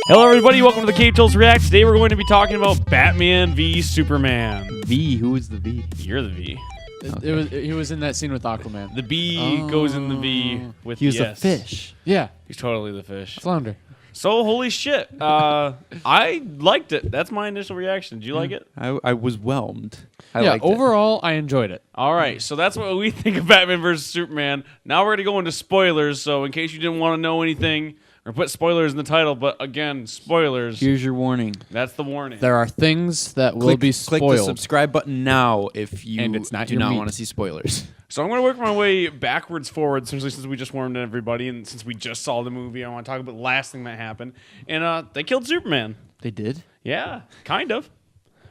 Hello, everybody. Welcome to the Cave Tools React. Today, we're going to be talking about Batman v Superman. V? Who is the V? You're the V. He was in that scene with Aquaman. The B goes in the V with He was the a S. fish. Yeah, He's totally the fish. flounder. So, holy shit. I liked it. That's my initial reaction. Did you like it? I was whelmed. I Yeah, liked it. overall, I enjoyed it. All right. So, that's what we think of Batman versus Superman. Now, we're going to go into spoilers. So, in case you didn't want to know anything, or put spoilers in the title, but again, spoilers. Here's your warning. That's the warning. There are things that will be spoiled. Click the subscribe button now if you And it's not do your not meat. want to see spoilers. So I'm going to work my way backwards forward, essentially, since we just warmed everybody, and since we just saw the movie, I want to talk about the last thing that happened. And they killed Superman. They did? Yeah, kind of.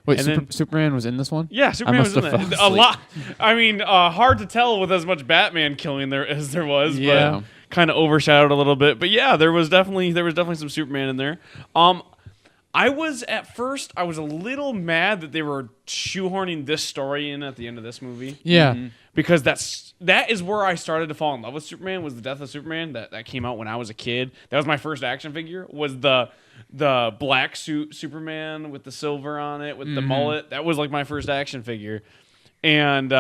Wait, and then- Superman was in this one? Yeah, Superman was must in have that. fell A lot. I mean, hard to tell with as much Batman killing there as there was, Yeah. but kind of overshadowed a little bit. But yeah, there was definitely some Superman in there. I was a little mad that they were shoehorning this story in at the end of this movie. Yeah. Because that is where I started to fall in love with Superman, was the death of Superman that came out when I was a kid. That was my first action figure, was the black suit Superman with the silver on it with the mullet. That was like my first action figure. And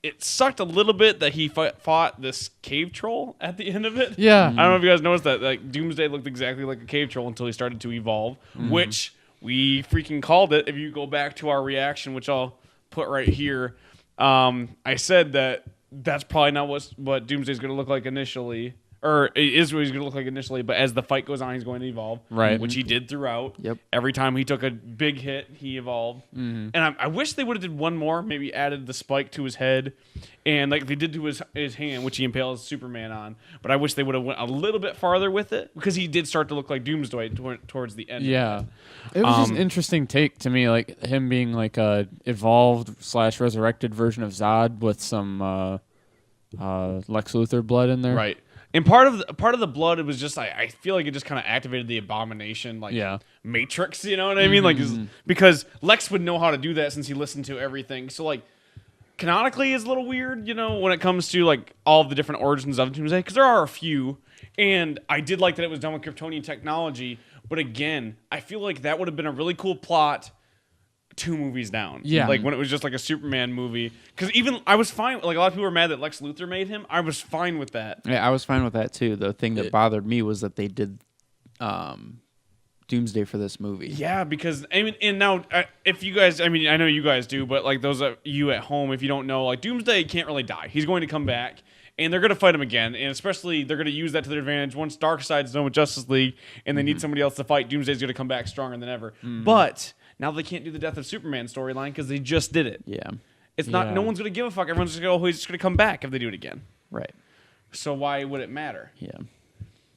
it sucked a little bit that he fought this cave troll at the end of it. Yeah. I don't know if you guys noticed that. Like, Doomsday looked exactly like a cave troll until he started to evolve, which we freaking called it. If you go back to our reaction, which I'll put right here, I said that that's probably not what Doomsday's going to look like initially. Or it is what he's going to look like initially, but as the fight goes on, he's going to evolve. Right. Which he did throughout. Yep. Every time he took a big hit, he evolved. And I wish they would have did one more, maybe added the spike to his head, and like they did to his hand, which he impales Superman on. But I wish they would have went a little bit farther with it, because he did start to look like Doomsday towards the end. Yeah. It was just an interesting take to me, like him being like a evolved/resurrected version of Zod with some Lex Luthor blood in there. Right. And part of the blood, it was just I feel like it just kind of activated the abomination, like Matrix. You know what I mean? Like because Lex would know how to do that since he listened to everything. So like canonically, it's a little weird, you know, when it comes to like all of the different origins of Doomsday, because there are a few. And I did like that it was done with Kryptonian technology. But again, I feel like that would have been a really cool plot 2 movies down. Yeah. Like when it was just like a Superman movie. Because even I was fine. Like a lot of people were mad that Lex Luthor made him. I was fine with that. Yeah, I was fine with that too. The thing that bothered me was that they did Doomsday for this movie. Yeah, because I mean, and now if you guys, I mean, I know you guys do, but like those of you at home, if you don't know, like Doomsday can't really die. He's going to come back. And they're going to fight him again, and especially they're going to use that to their advantage. Once Darkseid's done with Justice League, and they need somebody else to fight, Doomsday's going to come back stronger than ever. But now they can't do the Death of Superman storyline because they just did it. Yeah. It's not. Yeah. No one's going to give a fuck. Everyone's just going to go, oh, he's just going to come back if they do it again. Right. So why would it matter? Yeah.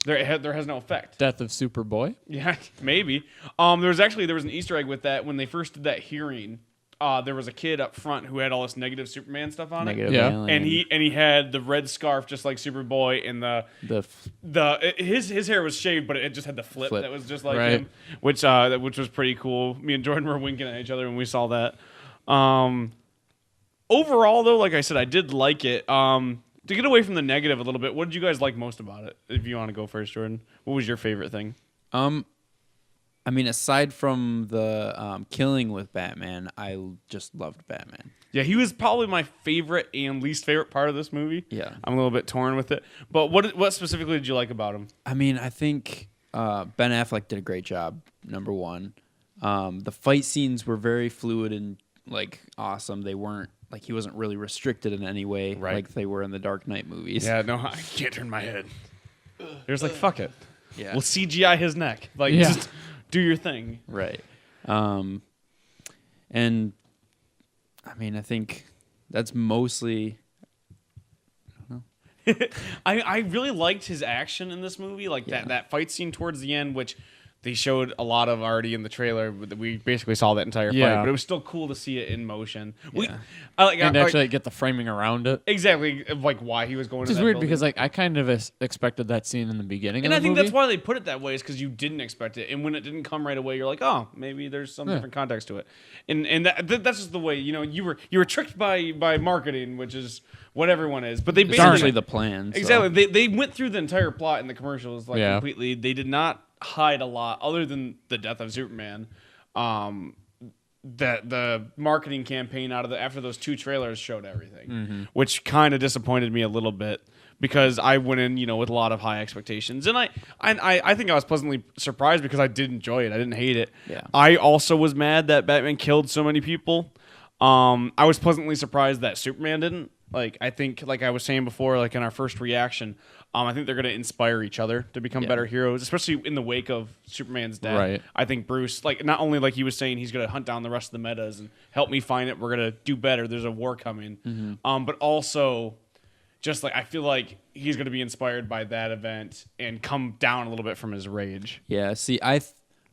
There has no effect. Death of Superboy. Yeah, maybe. There was an Easter egg with that when they first did that hearing. There was a kid up front who had all this negative Superman stuff on Negative Yeah. alien. and he had the red scarf just like Superboy, and his hair was shaved, but it just had the flip. That was just like him, which was pretty cool. Me and Jordan were winking at each other when we saw that. Overall, though, like I said, I did like it. To get away from the negative a little bit, what did you guys like most about it? If you want to go first, Jordan, what was your favorite thing? I mean, aside from the killing with Batman, I just loved Batman. Yeah, he was probably my favorite and least favorite part of this movie. Yeah. I'm a little bit torn with it. But what specifically did you like about him? I mean, I think Ben Affleck did a great job, number one. The fight scenes were very fluid and, like, awesome. They weren't, like, he wasn't really restricted in any way like they were in the Dark Knight movies. Yeah, no, I can't turn my head. There's like, fuck it. Yeah. We'll CGI his neck. Like, just do your thing. Right. And I mean, I think that's mostly. I really liked his action in this movie, like that fight scene towards the end, which they showed a lot of already in the trailer. We basically saw that entire fight, but it was still cool to see it in motion. And actually get the framing around it. Exactly, like why he was going. Which to is that weird building. because like I kind of expected that scene in the beginning. And of I the think movie. that's why they put it that way, is because you didn't expect it, and when it didn't come right away, you're like, oh, maybe there's some different context to it, and that's just the way you were tricked by marketing, which is what everyone is. But they It's basically actually the plan. So. exactly they went through the entire plot in the commercials like completely. They did not hide a lot other than the death of Superman. That the marketing campaign after those 2 trailers showed everything, which kind of disappointed me a little bit because I went in, with a lot of high expectations, and I think I was pleasantly surprised because I did enjoy it. I didn't hate it. Yeah. I also was mad that Batman killed so many people. I was pleasantly surprised that Superman didn't. Like, I think, like I was saying before, like in our first reaction, I think they're going to inspire each other to become better heroes, especially in the wake of Superman's death. Right. I think Bruce, like, not only like he was saying he's going to hunt down the rest of the metas and help me find it, we're going to do better. There's a war coming. But also, just like I feel like he's going to be inspired by that event and come down a little bit from his rage. Yeah. See, I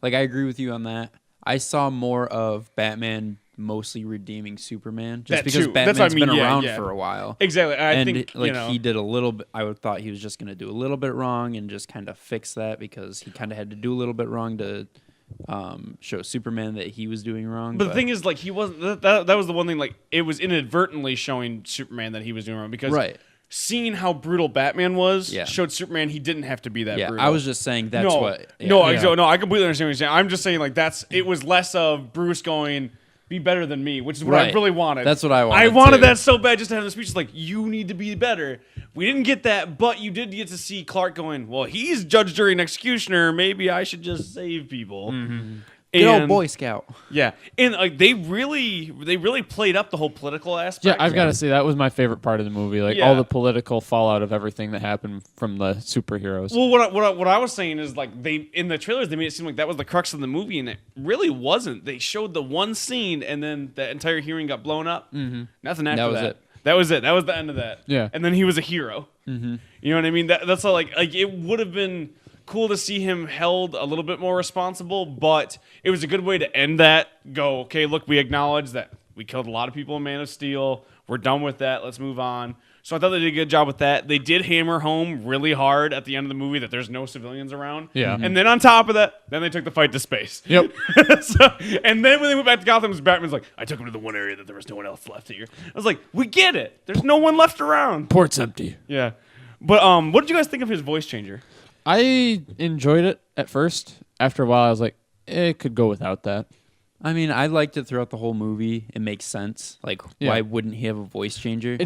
agree with you on that. I saw more of Batman mostly redeeming Superman just because Batman's been around for a while. Exactly. I think he did a little bit. I would thought he was just going to do a little bit wrong and just kind of fix that because he kind of had to do a little bit wrong to show Superman that he was doing wrong. But the thing is, like, he wasn't. That was the one thing. Like, it was inadvertently showing Superman that he was doing wrong because seeing how brutal Batman was showed Superman he didn't have to be that brutal. I was just saying that's what. Yeah. No, I completely understand what you're saying. I'm just saying like it was less of Bruce going, be better than me, which is what I really wanted. That's what I wanted. I wanted that so bad, just to have the speech like, you need to be better. We didn't get that, but you did get to see Clark going, well, he's judge, jury, and executioner. Maybe I should just save people. Good old Boy Scout. Yeah, and like they really played up the whole political aspect. Yeah, I've got to say that was my favorite part of the movie. Like all the political fallout of everything that happened from the superheroes. Well, what I was saying is like in the trailers they made it seem like that was the crux of the movie, and it really wasn't. They showed the one scene, and then the entire hearing got blown up. Nothing after that. That was it. That was the end of that. Yeah, and then he was a hero. You know what I mean? That's all, like it would have been cool to see him held a little bit more responsible, but it was a good way to end that. Go, okay, look, we acknowledge that we killed a lot of people in Man of Steel. We're done with that. Let's move on. So I thought they did a good job with that. They did hammer home really hard at the end of the movie that there's no civilians around. Yeah. And then on top of that, then they took the fight to space. Yep. And then when they went back to Gotham, Batman's like, I took him to the one area that there was no one else left here. I was like, we get it. There's no one left around. Port's empty. Yeah. But what did you guys think of his voice changer? I enjoyed it at first. After a while, I was like, it could go without that. I mean, I liked it throughout the whole movie. It makes sense. Like, why wouldn't he have a voice changer?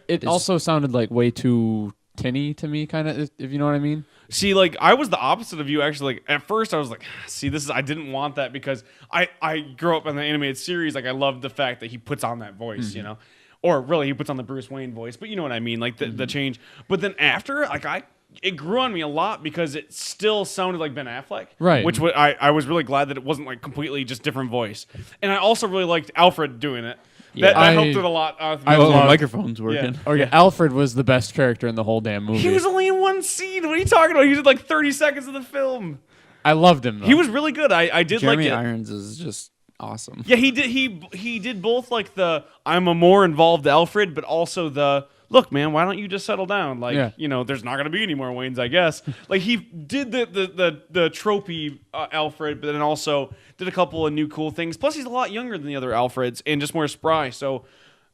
It also sounded like way too tinny to me, kind of, if you know what I mean. See, like, I was the opposite of you, actually. Like, at first, I was like, see, I didn't want that because I grew up in the animated series. Like, I loved the fact that he puts on that voice, you know? Or really, he puts on the Bruce Wayne voice. But you know what I mean? Like, the change. But then after, like, it grew on me a lot because it still sounded like Ben Affleck. Right. Which I was really glad that it wasn't like completely just different voice. And I also really liked Alfred doing it. Yeah. That helped it a lot. I love the microphone's working. Yeah. Alfred was the best character in the whole damn movie. He was only in one scene. What are you talking about? He did like 30 seconds of the film. I loved him, though. He was really good. I did Jeremy like it. Irons is just awesome. Yeah, he did. He did both like the I'm a more involved Alfred, but also the look, man, why don't you just settle down? Like, you know, there's not going to be any more Waynes, I guess. Like, he did the tropey Alfred, but then also did a couple of new cool things. Plus, he's a lot younger than the other Alfreds and just more spry. So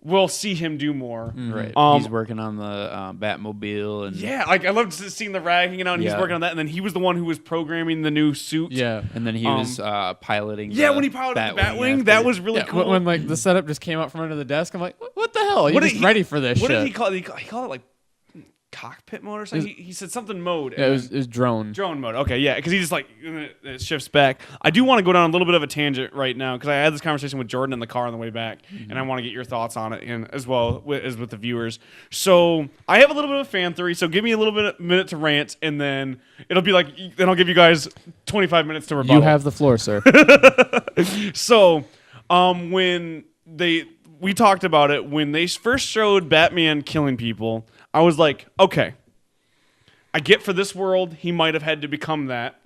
we'll see him do more. Right. He's working on the Batmobile. And like I loved seeing the rag hanging out, and he's working on that. And then he was the one who was programming the new suit. Yeah. And then he was piloting when he piloted the Batwing, that was really cool. When like the setup just came out from under the desk, I'm like, what the hell? You're just ready for this shit. What did he call it? He called it like cockpit mode or something. He said something mode. Yeah, it was drone. Drone mode. Okay, yeah, because he just like it shifts back. I do want to go down a little bit of a tangent right now because I had this conversation with Jordan in the car on the way back, and I want to get your thoughts on it, and as well as with the viewers. So I have a little bit of fan theory. So give me a minute to rant, and then it'll be like then I'll give you guys 25 minutes to rebuttal. You have the floor, sir. So, when we talked about it when they first showed Batman killing people. I was like, okay, I get for this world, he might have had to become that.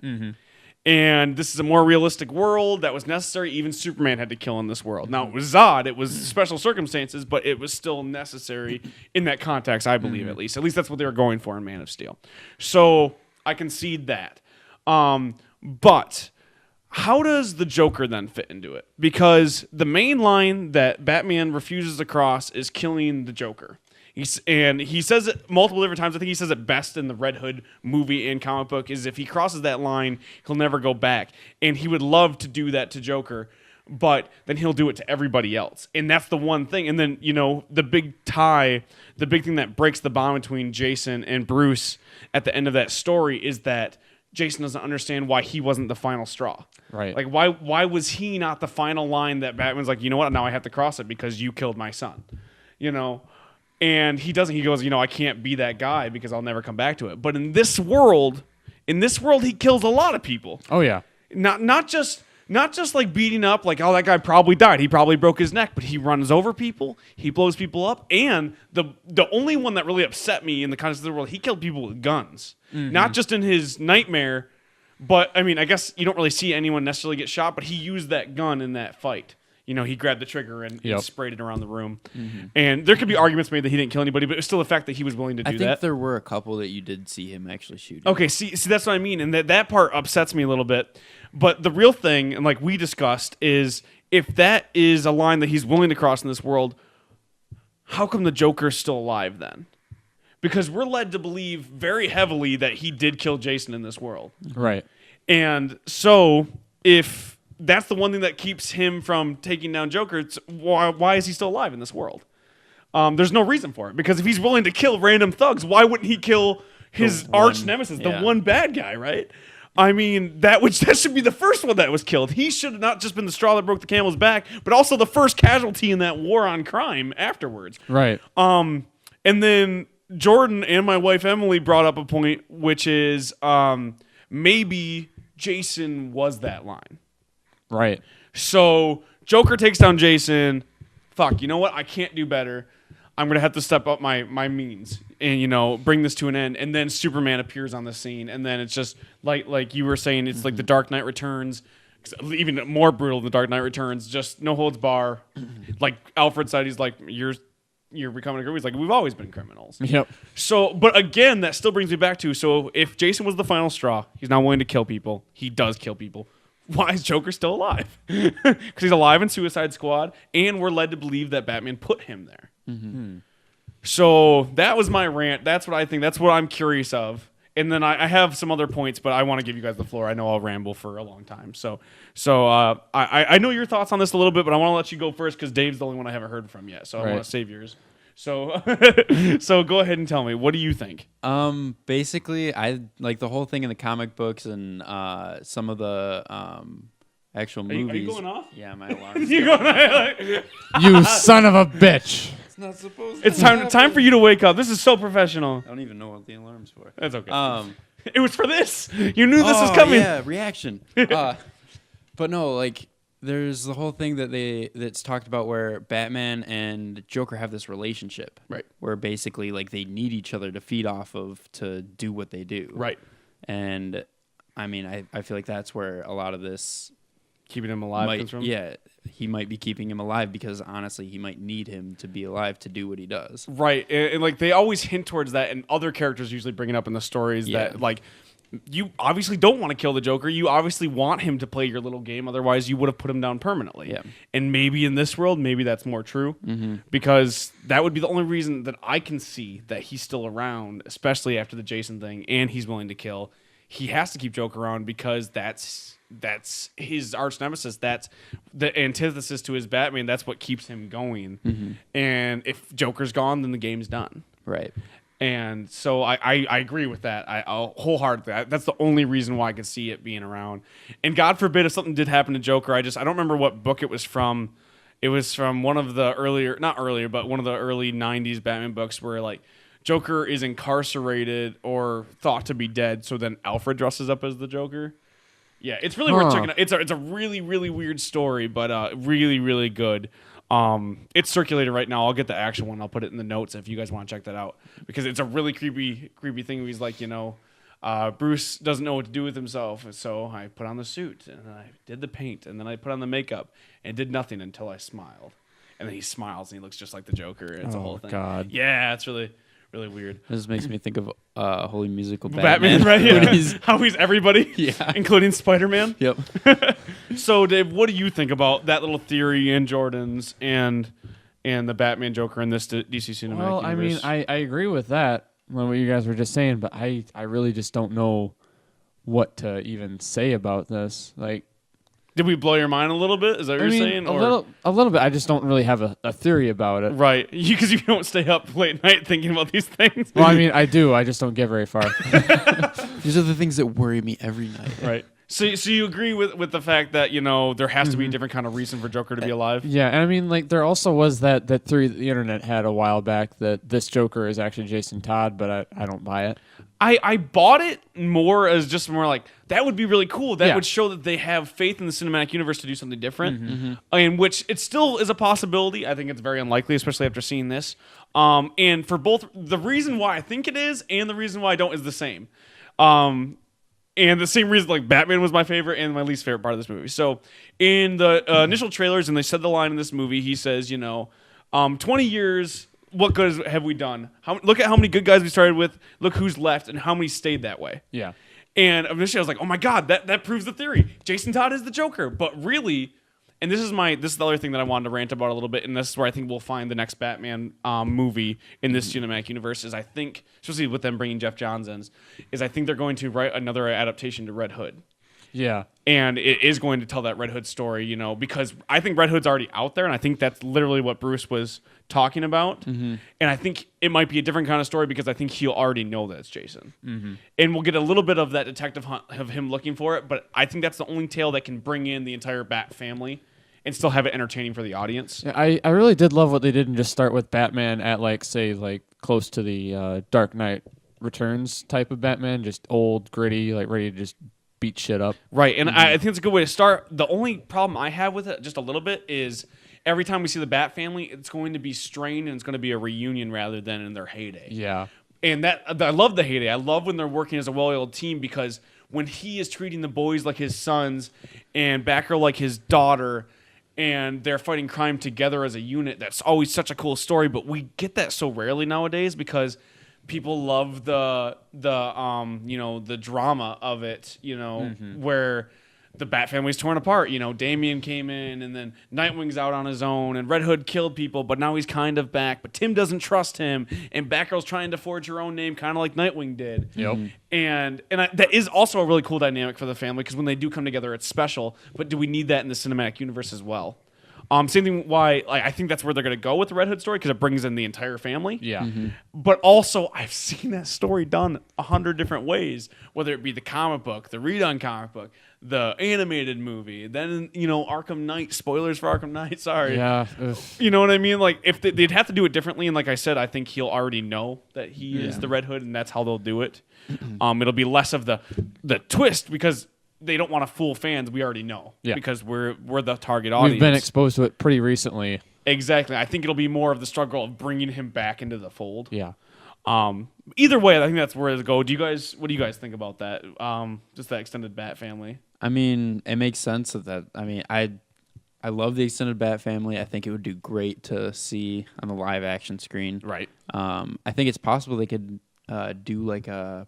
And this is a more realistic world that was necessary. Even Superman had to kill in this world. Now, it was Zod. It was special circumstances, but it was still necessary in that context, I believe, at least. At least that's what they were going for in Man of Steel. So I concede that. But how does the Joker then fit into it? Because the main line that Batman refuses to cross is killing the Joker. He says it multiple different times. I think he says it best in the Red Hood movie and comic book is if he crosses that line, he'll never go back. And he would love to do that to Joker, but then he'll do it to everybody else. And that's the one thing. And then, the big thing that breaks the bond between Jason and Bruce at the end of that story is that Jason doesn't understand why he wasn't the final straw. Right. Like, why was he not the final line that Batman's like, you know what, now I have to cross it because you killed my son, And he doesn't. He goes, I can't be that guy because I'll never come back to it. But in this world, he kills a lot of people. Oh yeah. Not just like beating up, like, oh, that guy probably died. He probably broke his neck, but he runs over people. He blows people up. And the only one that really upset me in the context of the world, he killed people with guns. Mm-hmm. Not just in his nightmare, but, I mean, I guess you don't really see anyone necessarily get shot, but he used that gun in that fight. He grabbed the trigger and sprayed it around the room. Mm-hmm. And there could be arguments made that he didn't kill anybody, but it was still the fact that he was willing to do that. I think there were a couple that you did see him actually shoot. Okay, see, that's what I mean. And that part upsets me a little bit. But the real thing, and like we discussed, is if that is a line that he's willing to cross in this world, how come the Joker's still alive then? Because we're led to believe very heavily that he did kill Jason in this world. Right. And so if that's the one thing that keeps him from taking down Joker, it's why is he still alive in this world? There's no reason for it. Because if he's willing to kill random thugs, why wouldn't he kill his arch nemesis, the one bad guy, right? I mean, that should be the first one that was killed. He should have not just been the straw that broke the camel's back, but also the first casualty in that war on crime afterwards. Right. And then Jordan and my wife Emily brought up a point, which is maybe Jason was that line. Right. So Joker takes down Jason. Fuck, you know what? I can't do better. I'm going to have to step up my means and, bring this to an end. And then Superman appears on the scene. And then it's just like you were saying, it's like the Dark Knight Returns, even more brutal than the Dark Knight Returns, just no holds bar. Like Alfred said, he's like, you're becoming a criminal. He's like, we've always been criminals. Yep. So, but again, that still brings me back to, so if Jason was the final straw, he's not willing to kill people. He does kill people. Why is Joker still alive? Because he's alive in Suicide Squad, and we're led to believe that Batman put him there. Mm-hmm. So that was my rant. That's what I think. That's what I'm curious of. And then I have some other points, but I want to give you guys the floor. I know I'll ramble for a long time. So I know your thoughts on this a little bit, but I want to let you go first because Dave's the only one I haven't heard from yet. So I want to save yours. So so go ahead and tell me, what do you think? Basically, I like the whole thing in the comic books and some of the actual movies. Are you going off? Yeah, my alarm. You son of a bitch. It's not supposed to. It's time for you to wake up. This is so professional. I don't even know what the alarm's for. That's okay. It was for this. You knew this was coming. Yeah, reaction. But no, like there's the whole thing that's talked about where Batman and Joker have this relationship, right? Where basically like they need each other to feed off of to do what they do, right? And I mean, I feel like that's where a lot of this keeping him alive comes from. Yeah, he might be keeping him alive because honestly, he might need him to be alive to do what he does, right? And like they always hint towards that, and other characters usually bring it up in the stories that like. You obviously don't want to kill the Joker. You obviously want him to play your little game. Otherwise, you would have put him down permanently. Yeah. And maybe in this world, maybe that's more true. Mm-hmm. Because that would be the only reason that I can see that he's still around, especially after the Jason thing, and he's willing to kill. He has to keep Joker around because that's his arch nemesis. That's the antithesis to his Batman. That's what keeps him going. Mm-hmm. And if Joker's gone, then the game's done. Right. And so I agree with that. I'll wholeheartedly. That's the only reason why I could see it being around. And God forbid if something did happen to Joker, I don't remember what book it was from. It was from one of the one of the early 90s Batman books where like Joker is incarcerated or thought to be dead. So then Alfred dresses up as the Joker. Yeah, it's really worth checking out. It's a really, really weird story, but really, really good. It's circulated right now. I'll get the actual one. I'll put it in the notes if you guys want to check that out because it's a really creepy thing. Where he's like, Bruce doesn't know what to do with himself, so I put on the suit and I did the paint and then I put on the makeup and did nothing until I smiled. And then he smiles and he looks just like the Joker. It's a whole thing. God. Yeah, it's really, really weird. This makes me think of Holy Musical Batman, right? Yeah. How he's everybody, including Spider-Man. Yep. So, Dave, what do you think about that little theory and Jordan's and the Batman Joker in this DC cinematic universe? I mean, I agree with that, what you guys were just saying, but I really just don't know what to even say about this. Like, did we blow your mind a little bit? Is that what you're saying? A little bit. I just don't really have a theory about it. Right. Because you don't stay up late night thinking about these things. Well, I mean, I do. I just don't get very far. These are the things that worry me every night. Right. So you agree with the fact that, there has to be a different kind of reason for Joker to be alive? Yeah, and I mean, like, there also was that theory that the internet had a while back that this Joker is actually Jason Todd, but I don't buy it. I bought it more as just more like, that would be really cool. That would show that they have faith in the cinematic universe to do something different, in which it still is a possibility. I think it's very unlikely, especially after seeing this. And for both, the reason why I think it is and the reason why I don't is the same. And the same reason, like, Batman was my favorite and my least favorite part of this movie. So in the initial trailers, and they said the line in this movie, he says, 20 years... what good have we done? Look at how many good guys we started with. Look who's left and how many stayed that way. Yeah. And initially I was like, oh my God, that proves the theory. Jason Todd is the Joker. But really, and this is the other thing that I wanted to rant about a little bit, and this is where I think we'll find the next Batman movie in this cinematic universe, is I think, especially with them bringing Jeff Johns in, is I think they're going to write another adaptation to Red Hood. Yeah. And it is going to tell that Red Hood story, because I think Red Hood's already out there, and I think that's literally what Bruce was talking about. Mm-hmm. And I think it might be a different kind of story because I think he'll already know that it's Jason. Mm-hmm. And we'll get a little bit of that detective hunt of him looking for it, but I think that's the only tale that can bring in the entire Bat family and still have it entertaining for the audience. Yeah, I really did love what they did and just start with Batman at, close to the Dark Knight Returns type of Batman, just old, gritty, ready to just beat shit up. Right, and I think it's a good way to start. The only problem I have with it, just a little bit, is every time we see the Bat family, it's going to be strained and it's going to be a reunion rather than in their heyday. Yeah. And I love the heyday. I love when they're working as a well-oiled team, because when he is treating the boys like his sons and Batgirl like his daughter, and they're fighting crime together as a unit, that's always such a cool story. But we get that so rarely nowadays because people love the drama of it, where the Bat family's torn apart. Damian came in, and then Nightwing's out on his own, and Red Hood killed people, but now he's kind of back. But Tim doesn't trust him, and Batgirl's trying to forge her own name, kind of like Nightwing did. Yep. And that is also a really cool dynamic for the family, because when they do come together, it's special. But do we need that in the cinematic universe as well? Same thing. Why? I think that's where they're going to go with the Red Hood story, because it brings in the entire family. Yeah. Mm-hmm. But also, I've seen that story done 100 different ways. Whether it be the comic book, the redone comic book, the animated movie, then Arkham Knight. Spoilers for Arkham Knight. Sorry. Yeah. You know what I mean? Like, if they'd have to do it differently, and like I said, I think he'll already know that he is the Red Hood, and that's how they'll do it. It'll be less of the twist, because they don't want to fool fans. We already know, because we're the target audience. We've been exposed to it pretty recently. Exactly. I think it'll be more of the struggle of bringing him back into the fold. Yeah. Either way, I think that's where it'll go. What do you guys think about that? Just that extended Bat family. I mean, it makes sense that. I mean, I love the extended Bat family. I think it would do great to see on the live action screen. Right. I think it's possible they could do like a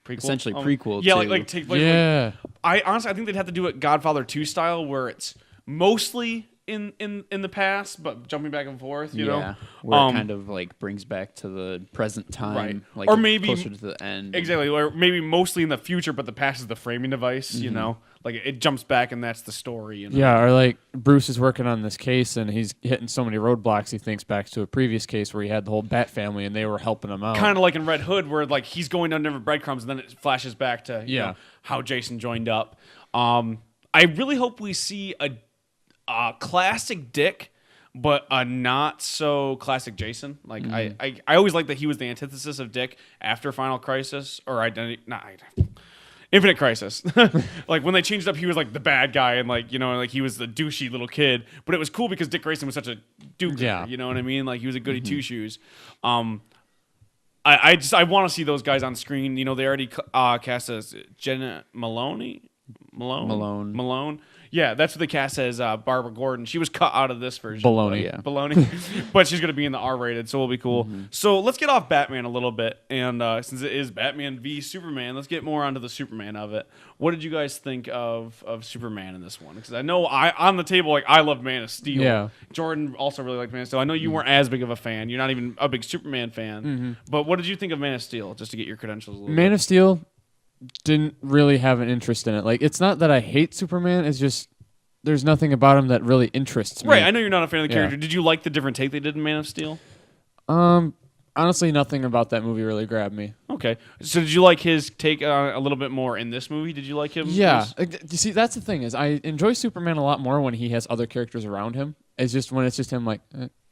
prequel? Essentially prequel. Yeah, to, like take place. Yeah. I think they'd have to do it Godfather 2 style, where it's mostly in the past, but jumping back and forth. You know, where it kind of like brings back to the present time, right? Like, or maybe closer to the end. Exactly, or maybe mostly in the future, but the past is the framing device. You know, like it jumps back and that's the story. You know? Yeah, or like Bruce is working on this case and he's hitting so many roadblocks. He thinks back to a previous case where he had the whole Bat family and they were helping him out. Kind of like in Red Hood, where like he's going down different breadcrumbs and then it flashes back to you know, how Jason joined up. I really hope we see a classic Dick, but a not so classic Jason. Like I always liked that he was the antithesis of Dick after Final Crisis or Infinite Crisis. Like when they changed up, he was like the bad guy and like, you know, like he was the douchey little kid. But it was cool because Dick Grayson was such a duke. Yeah. You know what I mean? Like he was a goody two shoes. I want to see those guys on screen. You know, they already cast as Jenna Malone. Yeah, that's what the cast says. Barbara Gordon. She was cut out of this version. Baloney. Baloney. But she's going to be in the R-rated, so it'll be cool. So let's get off Batman a little bit. And since it is Batman v Superman, let's get more onto the Superman of it. What did you guys think of Superman in this one? Because I know on the table, like, I love Man of Steel. Yeah. Jordan also really liked Man of Steel. I know you weren't as big of a fan. You're not even a big Superman fan. But what did you think of Man of Steel, just to get your credentials a little Man bit? of Steel didn't really have an interest in it. Like, it's not that I hate Superman. It's just there's nothing about him that really interests me. Right, I know you're not a fan of the character. Did you like the different take they did in Man of Steel? Honestly, nothing about that movie really grabbed me. Okay. So did you like his take a little bit more in this movie? Did you like him? Yeah. You see, that's the thing is I enjoy Superman a lot more when he has other characters around him. It's just when it's just him, like,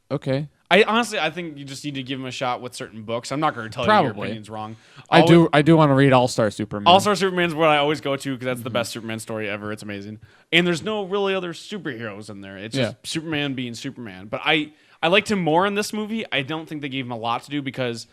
okay. I think you just need to give him a shot with certain books. I'm not going to tell you your opinion's wrong. I do want to read All-Star Superman. All-Star Superman's what I always go to because that's the best Superman story ever. It's amazing. And there's no really other superheroes in there. It's just Superman being Superman. But I liked him more in this movie. I don't think they gave him a lot to do because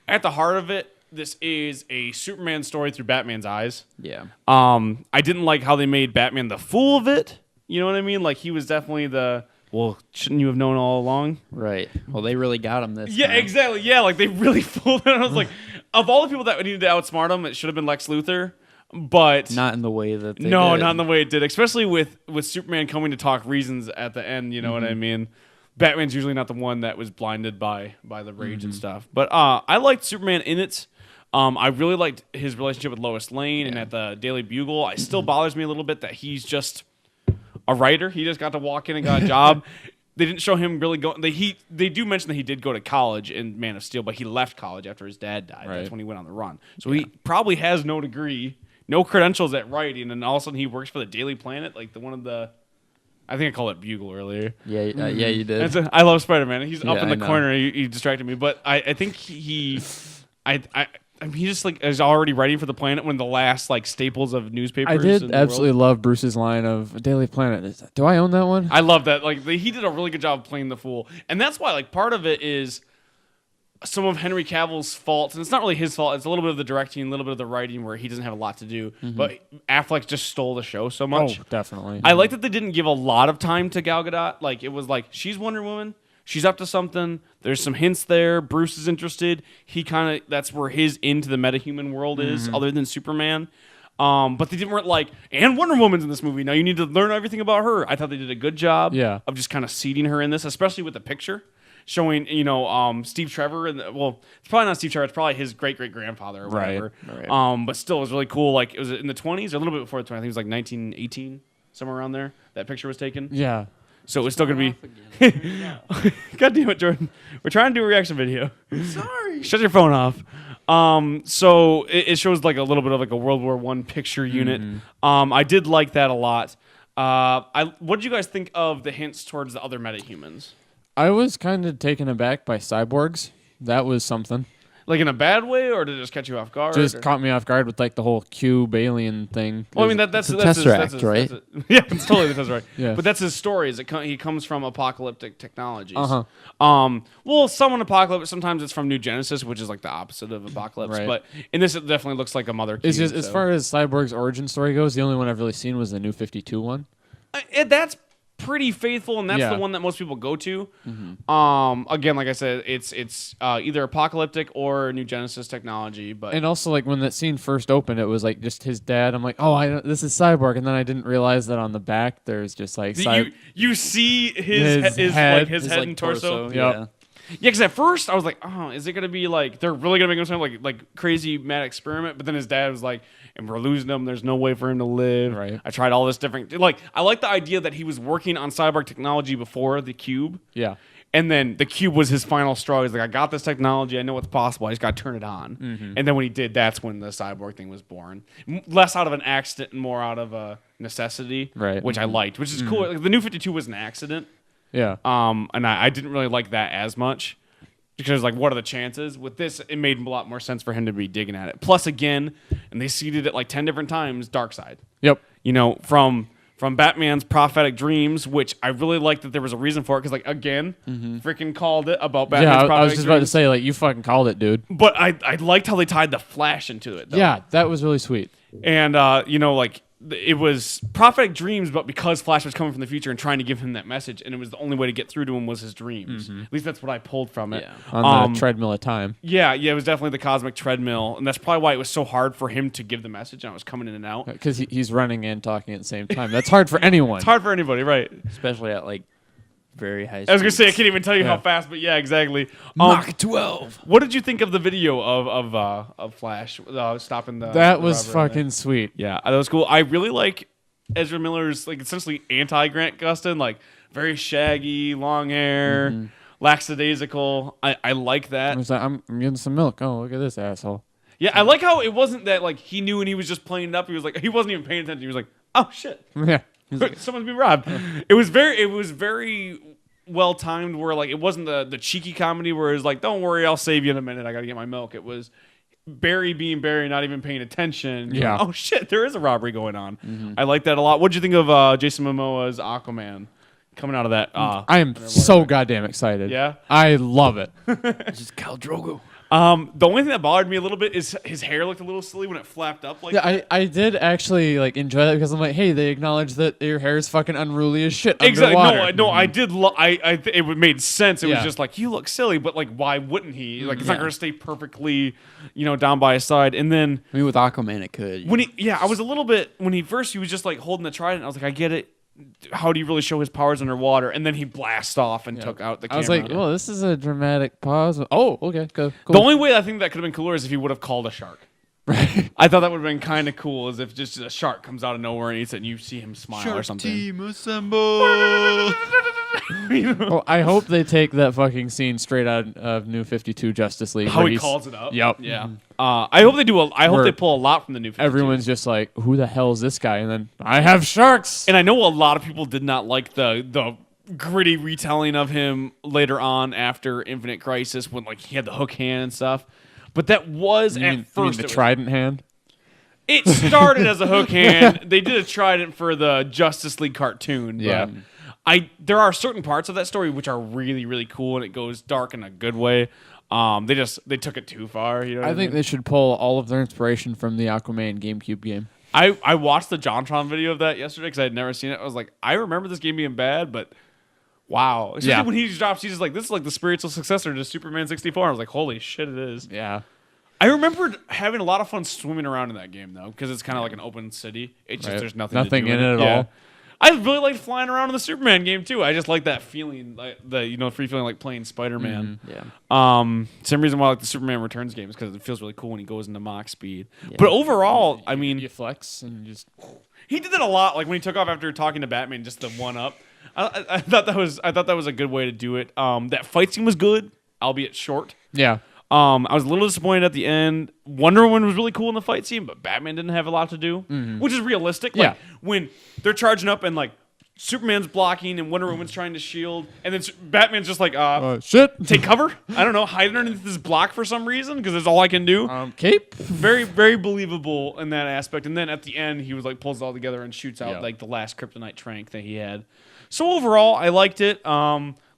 at the heart of it, this is a Superman story through Batman's eyes. Yeah. I didn't like how they made Batman the fool of it. You know what I mean? Like, he was definitely the... Well, shouldn't you have known all along? Right. Well, they really got him this time. Exactly. Yeah, like, they really fooled him. I was like, of all the people that needed to outsmart him, it should have been Lex Luthor. But... Not in the way that they did. Not in the way it did. Especially with Superman coming to talk reasons at the end, you know what I mean? Batman's usually not the one that was blinded by the rage and stuff. But I liked Superman in it. I really liked his relationship with Lois Lane and at the Daily Bugle. It still bothers me a little bit that he's just a writer. He just got to walk in and got a job. They didn't show him really going. They do mention that he did go to college in Man of Steel, but he left college after his dad died. Right. That's when he went on the run. So he probably has no degree, no credentials at writing, and all of a sudden he works for the Daily Planet, like the one of the. I think I called it Bugle earlier. Yeah, you did. I love Spider-Man. He's up in the corner. He distracted me, but I think he just like is already writing for the Planet when the last like staples of newspapers. I did absolutely love Bruce's line of Daily Planet. Do I own that one? I love that. Like he did a really good job playing the fool, and that's why like part of it is some of Henry Cavill's faults, and it's not really his fault. It's a little bit of the directing, a little bit of the writing, where he doesn't have a lot to do. But Affleck just stole the show so much. Oh, definitely. I like that they didn't give a lot of time to Gal Gadot. Like it was like she's Wonder Woman. She's up to something. There's some hints there. Bruce is interested. He kind of that's where his into the metahuman world is, other than Superman. But they weren't like, and Wonder Woman's in this movie. Now you need to learn everything about her. I thought they did a good job of just kind of seeding her in this, especially with the picture showing, Steve Trevor. And it's probably not Steve Trevor. It's probably his great-great-grandfather or whatever. Right. But still, it was really cool. Like, it was in the 20s, or a little bit before the 20s. I think it was like 1918, somewhere around there. That picture was taken. Yeah. So it's still going to be... God damn it, Jordan. We're trying to do a reaction video. Sorry. Shut your phone off. So it shows like a little bit of like a World War I picture unit. I did like that a lot. What did you guys think of the hints towards the other metahumans? I was kind of taken aback by cyborgs. That was something. Like in a bad way, or did it just catch you off guard? Just caught me off guard with like the whole cube alien thing. Well, I mean that's Tesseract, right? Yeah, it's totally the Tesseract. Yeah. But that's his story. Is he comes from apocalyptic technologies? Well, somewhat apocalyptic. Sometimes it's from New Genesis, which is like the opposite of apocalypse. Right. But in this, it definitely looks like a mother cube. It's just as far as Cyborg's origin story goes, the only one I've really seen was the New 52 one. That's pretty faithful, and that's the one that most people go to. Again, like I said, it's either apocalyptic or New Genesis technology. But and also, like when that scene first opened, it was like just his dad. I'm like, oh, this is Cyborg, and then I didn't realize that on the back there's just like you see his head and torso. Yeah. Yeah, because at first I was like, oh, is it going to be like, they're really going to make him something like crazy mad experiment? But then his dad was like, and we're losing him. There's no way for him to live. Right. I tried all this different, like, I like the idea that he was working on cyborg technology before the cube. Yeah. And then the cube was his final straw. He's like, I got this technology. I know what's possible. I just got to turn it on. And then when he did, that's when the cyborg thing was born. Less out of an accident and more out of a necessity, right? Which I liked, which is cool. Like, the New 52 was an accident. Yeah. And I didn't really like that as much because, like, what are the chances? With this, it made a lot more sense for him to be digging at it. Plus, again, and they seeded it like 10 different times, Darkseid. Yep. From Batman's prophetic dreams, which I really liked that there was a reason for it because, like, again, freaking called it about Batman's prophetic dreams. I was just about to say, like, you fucking called it, dude. But I liked how they tied the Flash into it, though. Yeah, that was really sweet. And, like, it was prophetic dreams, but because Flash was coming from the future and trying to give him that message, and it was the only way to get through to him was his dreams. At least that's what I pulled from it. On the treadmill of time. Yeah, it was definitely the cosmic treadmill, and that's probably why it was so hard for him to give the message, and I was coming in and out. Because he's running and talking at the same time. That's hard for anyone. It's hard for anybody, right? Especially at like very high speeds. I was going to say, I can't even tell you how fast, but yeah, exactly. Mach 12. What did you think of the video of Flash stopping the... That the was robber fucking sweet. Yeah, that was cool. I really like Ezra Miller's, like, essentially anti-Grant Gustin, like, very shaggy, long hair, lackadaisical. I like that. I was like, I'm getting some milk. Oh, look at this asshole. Yeah, I like how it wasn't that, like, he knew and he was just playing it up. He was like, he wasn't even paying attention. He was like, oh, shit. Yeah. Someone's being robbed. It was very well timed where, like, it wasn't the cheeky comedy where it's like, don't worry, I'll save you in a minute. I got to get my milk. It was Barry being Barry, not even paying attention. Yeah. Like, oh, shit, there is a robbery going on. I like that a lot. What'd you think of Jason Momoa's Aquaman coming out of that? I am so goddamn excited. Yeah? I love it. Just Khal Drogo. The only thing that bothered me a little bit is his hair looked a little silly when it flapped up like that. I did actually like enjoy that because I'm like, hey, they acknowledge that your hair is fucking unruly as shit Exactly. underwater. No, I did. It made sense. It was just like, you look silly, but like, why wouldn't he? Like, it's not going to stay perfectly, down by his side. And then I mean, with Aquaman, it could. I was a little bit when he was just like holding the trident. I was like, I get it. How do you really show his powers underwater? And then he blasts off and took out the camera. I was like, well, this is a dramatic pause. Oh, okay, cool. The only way I think that could have been cooler is if he would have called a shark. Right. I thought that would have been kind of cool, as if just a shark comes out of nowhere and eats it, and you see him smile Shark or something. Team assemble. Well, I hope they take that fucking scene straight out of New 52 Justice League. How he calls it up. Yep. Yeah. I hope they do. I hope they pull a lot from the New 52. Everyone's just like, who the hell is this guy? And then I have sharks. And I know a lot of people did not like the gritty retelling of him later on after Infinite Crisis when like he had the hook hand and stuff. But that was at first the trident hand. It started as a hook hand. They did a trident for the Justice League cartoon. But there are certain parts of that story which are really, really cool, and it goes dark in a good way. They took it too far. You know what I think mean? they should pull all of their inspiration from the Aquaman GameCube game. I watched the Jonathon video of that yesterday because I had never seen it. I was like, I remember this game being bad, but wow. Especially when he drops, he's just like, this is like the spiritual successor to Superman 64. I was like, holy shit, it is. Yeah. I remembered having a lot of fun swimming around in that game, though, because it's kind of like an open city. It's just there's nothing to do in it at all. I really liked flying around in the Superman game, too. I just like that feeling, like the free feeling like playing Spider-Man. Same reason why I like the Superman Returns games, because it feels really cool when he goes into Mach speed. Yeah. But overall, I mean... You flex and you just... He did that a lot, like when he took off after talking to Batman, just the one-up. I thought that was a good way to do it. That fight scene was good, albeit short. Yeah. I was a little disappointed at the end. Wonder Woman was really cool in the fight scene, but Batman didn't have a lot to do, which is realistic. Like, when they're charging up and like Superman's blocking and Wonder Woman's trying to shield, and then Batman's just like, shit, take cover. I don't know, hide underneath this block for some reason because that's all I can do. Cape. Very, very believable in that aspect. And then at the end, he was like pulls it all together and shoots out like the last kryptonite trank that he had. So overall, I liked it.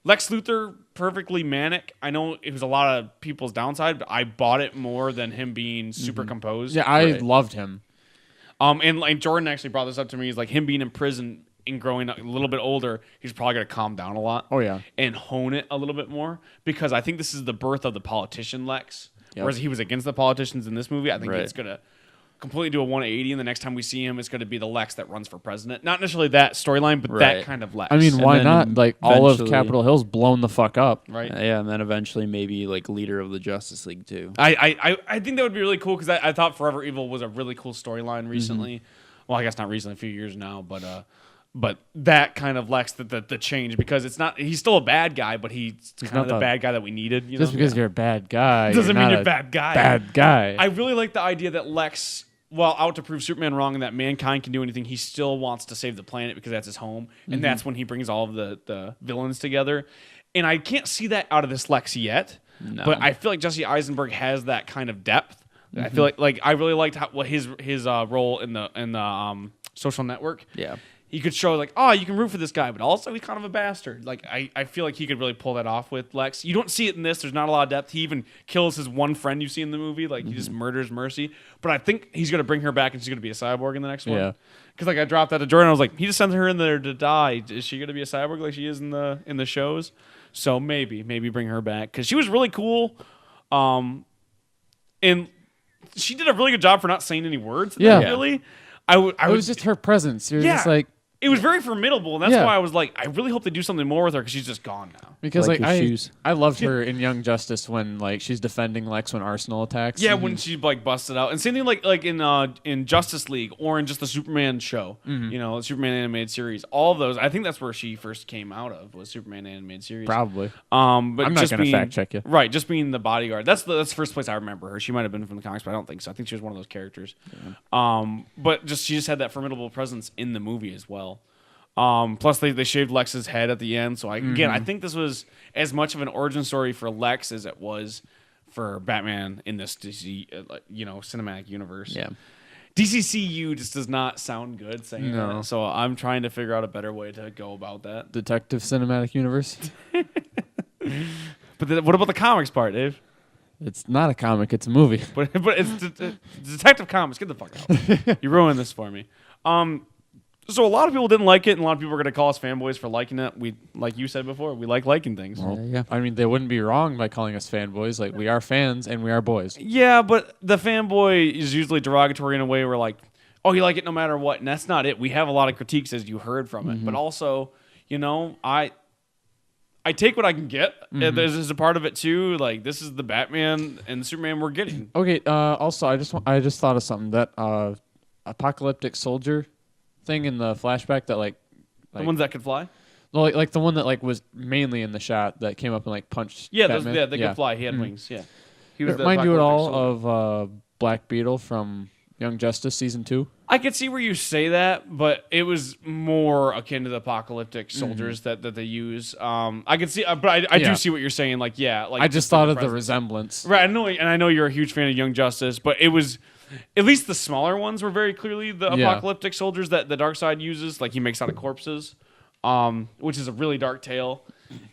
Lex Luthor, perfectly manic. I know it was a lot of people's downside, but I bought it more than him being super composed. Yeah, I loved him. And like Jordan actually brought this up to me. He's like, him being in prison and growing up a little bit older, he's probably going to calm down a lot. Oh, yeah. And hone it a little bit more, because I think this is the birth of the politician Lex. Yep. Whereas he was against the politicians in this movie. I think it's going to completely do a 180, and the next time we see him, it's going to be the Lex that runs for president. Not necessarily that storyline, but that kind of Lex. I mean, why not? Like, all of Capitol Hill's blown the fuck up. Right. Yeah, and then eventually maybe like leader of the Justice League too. I think that would be really cool, because I thought Forever Evil was a really cool storyline recently. Well, I guess not recently, a few years now, but that kind of Lex, the change, because it's not, he's still a bad guy, but he's kind of the bad guy that we needed. Just because you're a bad guy doesn't mean you're a bad guy. Bad guy. I really like the idea that Lex, while out to prove Superman wrong and that mankind can do anything, he still wants to save the planet because that's his home. And that's when he brings all of the villains together. And I can't see that out of this Lex yet. No. But I feel like Jesse Eisenberg has that kind of depth. I feel like I really liked what his role in the Social Network. Yeah. he could show like, oh, you can root for this guy, but also he's kind of a bastard. Like I feel like he could really pull that off with Lex. You don't see it in this. There's not a lot of depth. He even kills his one friend you see in the movie. Like he just murders Mercy. But I think he's gonna bring her back and she's gonna be a cyborg in the next one. Yeah. Because like I dropped that to Jordan. I was like, he just sent her in there to die. Is she gonna be a cyborg like she is in the shows? So maybe bring her back because she was really cool. And she did a really good job for not saying any words. Yeah. Really. It was just her presence. You're just like. It was very formidable, and that's why I was like, I really hope they do something more with her because she's just gone now. Because like I loved her in Young Justice when like she's defending Lex when Arsenal attacks. Yeah, when she like busted out, and same thing like in Justice League or in just the Superman show, you know, the Superman animated series. All of those, I think that's where she first came out of was Superman animated series. Probably. But I'm not just gonna being, fact check you. Right, just being the bodyguard. That's the first place I remember her. She might have been from the comics, but I don't think so. I think she was one of those characters. Yeah. But she just had that formidable presence in the movie as well. Plus they shaved Lex's head at the end. So I think this was as much of an origin story for Lex as it was for Batman in this DC, cinematic universe. Yeah. DCCU just does not sound good saying that. So I'm trying to figure out a better way to go about that. Detective Cinematic Universe. But what about the comics part, Dave? It's not a comic, it's a movie. But it's Detective Comics. Get the fuck out. You ruined this for me. So a lot of people didn't like it, and a lot of people are going to call us fanboys for liking it. We, like you said before, we like liking things. Yeah. I mean, they wouldn't be wrong by calling us fanboys. Like, we are fans, and we are boys. Yeah, but the fanboy is usually derogatory in a way where, like, oh, you like it no matter what, and that's not it. We have a lot of critiques, as you heard from it. But also, I take what I can get. This is a part of it, too. Like, this is the Batman and Superman we're getting. Okay, also, I just thought of something. That apocalyptic soldier thing in the flashback that like the ones that could fly. Like the one that like was mainly in the shot that came up and like punched. Yeah, Batman. they could fly. He had wings. Yeah, he was. Remind you at all of Black Beetle from Young Justice season 2? I could see where you say that, but it was more akin to the apocalyptic soldiers that they use. I could see, but I do see what you're saying. Like, yeah, like I just thought of the resemblance. Right, I know you're a huge fan of Young Justice, but it was. At least the smaller ones were very clearly the apocalyptic soldiers that the Darkseid uses. Like he makes out of corpses, which is a really dark tale,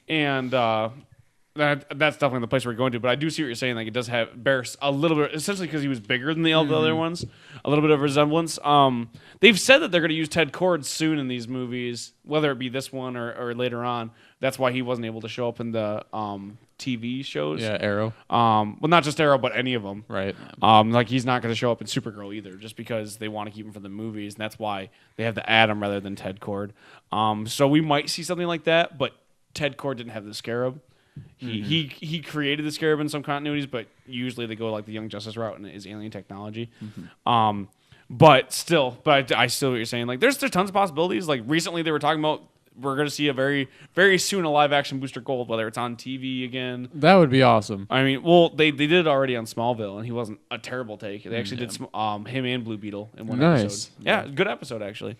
and that's definitely the place we're going to. But I do see what you're saying. Like it does bears a little bit, essentially because he was bigger than the other ones, a little bit of resemblance. They've said that they're going to use Ted Kord soon in these movies, whether it be this one or later on. That's why he wasn't able to show up in the TV shows. Yeah, Arrow. Well, not just Arrow, but any of them. Right. Like he's not going to show up in Supergirl either, just because they want to keep him for the movies, and that's why they have to add him rather than Ted Kord. So we might see something like that, but Ted Kord didn't have the Scarab. He created the Scarab in some continuities, but usually they go like the Young Justice route and it is alien technology. But still, I still what you're saying. Like there's tons of possibilities. Like recently they were talking about. We're going to see a very, very soon a live-action Booster Gold, whether it's on TV again. That would be awesome. I mean, well, they did it already on Smallville, and he wasn't a terrible take. They actually did him and Blue Beetle in one episode. Yeah, good episode, actually.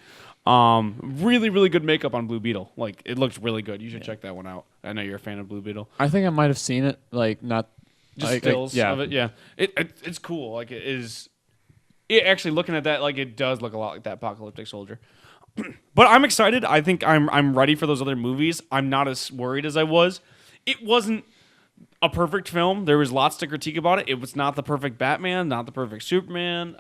Really, really good makeup on Blue Beetle. Like, it looked really good. You should check that one out. I know you're a fan of Blue Beetle. I think I might have seen it, like, not... Just stills of it, yeah. It's cool. Like, it is... actually, looking at that, like, it does look a lot like that apocalyptic soldier. But I'm excited. I think I'm ready for those other movies. I'm not as worried as I was. It wasn't a perfect film. There was lots to critique about it. It was not the perfect Batman, not the perfect Superman.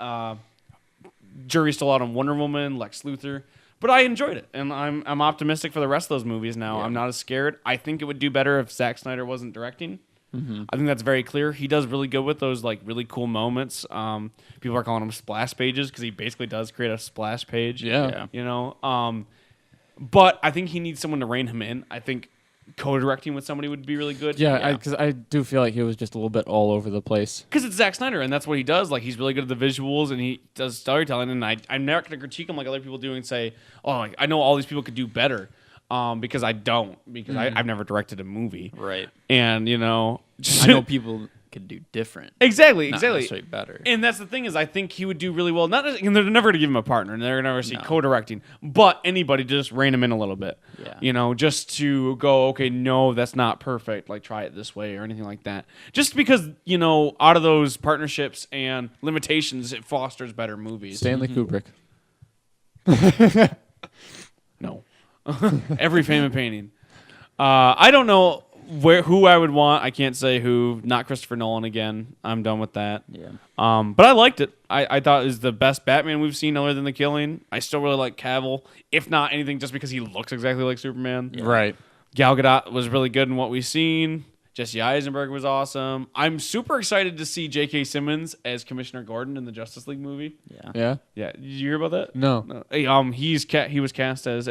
Jury's still out on Wonder Woman, Lex Luthor. But I enjoyed it, and I'm optimistic for the rest of those movies now. Yeah. I'm not as scared. I think it would do better if Zack Snyder wasn't directing. I think that's very clear. He does really good with those like really cool moments. People are calling them splash pages because he basically does create a splash page. Yeah. But I think he needs someone to rein him in. I think co-directing with somebody would be really good. Yeah, because I do feel like he was just a little bit all over the place. Because it's Zack Snyder, and that's what he does. Like he's really good at the visuals, and he does storytelling. And I'm not going to critique him like other people do and say, "Oh, like, I know all these people could do better." Because I don't, because I've never directed a movie. Right. And, I know people could do different. Exactly. Not necessarily better. And that's the thing is I think he would do really well. And they're never going to give him a partner, and they're going to never see co-directing. But anybody just rein him in a little bit. Yeah. Just to go, okay, no, that's not perfect. Like, try it this way or anything like that. Just because, out of those partnerships and limitations, it fosters better movies. Stanley Kubrick. Every famous painting. I don't know who I would want. I can't say who. Not Christopher Nolan again. I'm done with that. Yeah. But I liked it. I thought it was the best Batman we've seen other than The Killing. I still really like Cavill, if not anything, just because he looks exactly like Superman. Yeah. Right. Gal Gadot was really good in what we've seen. Jesse Eisenberg was awesome. I'm super excited to see J.K. Simmons as Commissioner Gordon in the Justice League movie. Yeah. Did you hear about that? No. Hey, he was cast as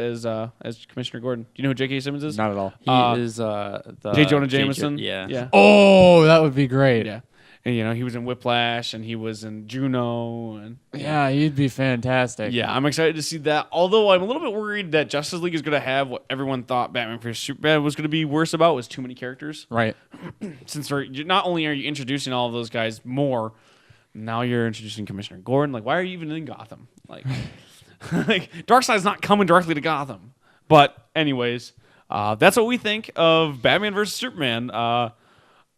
Commissioner Gordon. Do you know who J.K. Simmons is? Not at all. He is the J. Jonah Jameson. Yeah. Oh, that would be great. Yeah. And he was in Whiplash and he was in Juno and yeah, he'd be fantastic. Yeah, I'm excited to see that. Although I'm a little bit worried that Justice League is going to have what everyone thought Batman vs Superman was going to be worse about was too many characters. Right. Since not only are you introducing all of those guys more, now you're introducing Commissioner Gordon. Like, why are you even in Gotham? Like, Darkseid's not coming directly to Gotham. But anyways, that's what we think of Batman vs Superman.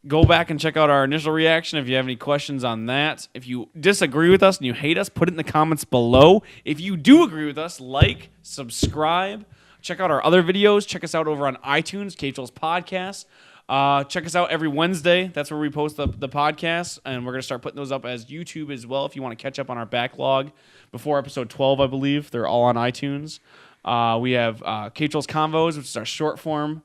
Go back and check out our initial reaction if you have any questions on that. If you disagree with us and you hate us, put it in the comments below. If you do agree with us, like, subscribe. Check out our other videos. Check us out over on iTunes, Cave Trolls Podcast. Check us out every Wednesday. That's where we post the podcast, and we're going to start putting those up as YouTube as well if you want to catch up on our backlog before episode 12, I believe. They're all on iTunes. We have Cave Trolls Convos, which is our short-form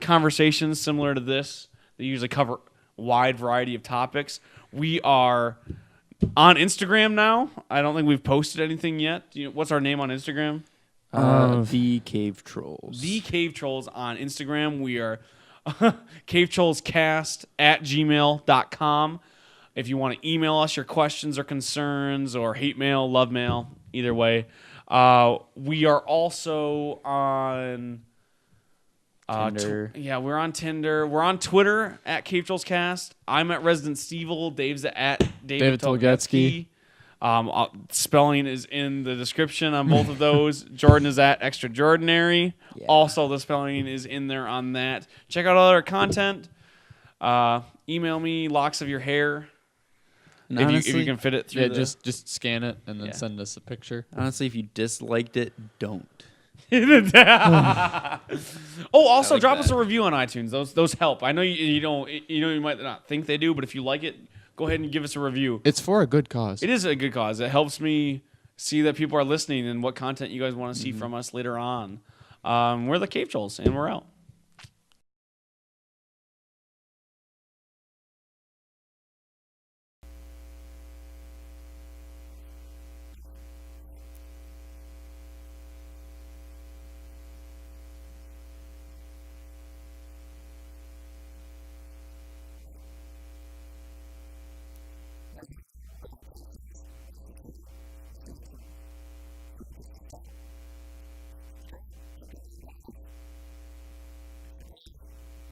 conversations similar to this. They usually cover a wide variety of topics. We are on Instagram now. I don't think we've posted anything yet. What's our name on Instagram? The Cave Trolls. The Cave Trolls on Instagram. We are cavetrollscast@gmail.com. If you want to email us your questions or concerns or hate mail, love mail, either way. We are also on... Tinder. We're on Tinder. We're on Twitter at Cave Trolls Cast. I'm at Resident Stevel. Dave's at David Tulgetske. Spelling is in the description on both of those. Jordan is at Extraordinary. Yeah. Also, the spelling is in there on that. Check out all our content. Email me locks of your hair. If you can fit it through. Just scan it and then send us a picture. Honestly, if you disliked it, don't. Also drop us a review on iTunes. Those help. I know you might not think they do, but if you like it, go ahead and give us a review. It's for a good cause. It is a good cause. It helps me see that people are listening and what content you guys want to see from us later on. We're the Cave Trolls, and we're out.